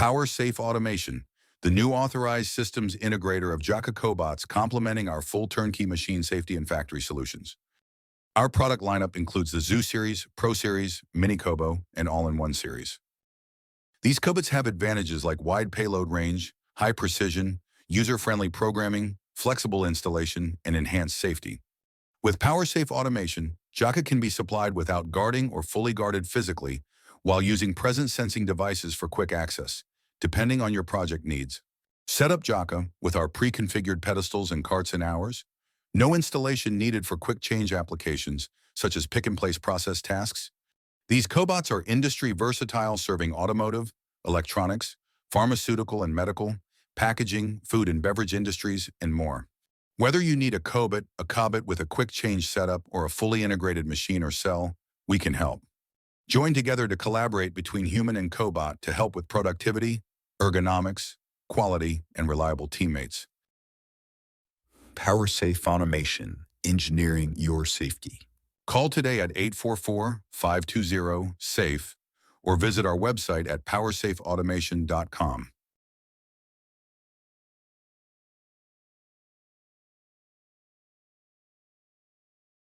PowerSafe Automation, the new authorized systems integrator of JAKA Cobots, complementing our full turnkey machine safety and factory solutions. Our product lineup includes the Zoo Series, Pro Series, Mini Cobo, and All-in-One Series. These cobots have advantages like wide payload range, high precision, user-friendly programming, flexible installation, and enhanced safety. With PowerSafe Automation, JAKA can be supplied without guarding or fully guarded physically, while using presence-sensing devices for quick access, depending on your project needs. Set up JAKA with our pre-configured pedestals and carts in hours. No installation needed for quick change applications, such as pick-and-place process tasks. These cobots are industry versatile, serving automotive, electronics, pharmaceutical and medical, packaging, food and beverage industries, and more. Whether you need a cobot with a quick change setup, or a fully integrated machine or cell, we can help. Join together to collaborate between human and cobot to help with productivity, ergonomics, quality, and reliable teammates. PowerSafe Automation, engineering your safety. Call today at 844-520-SAFE or visit our website at powersafeautomation.com.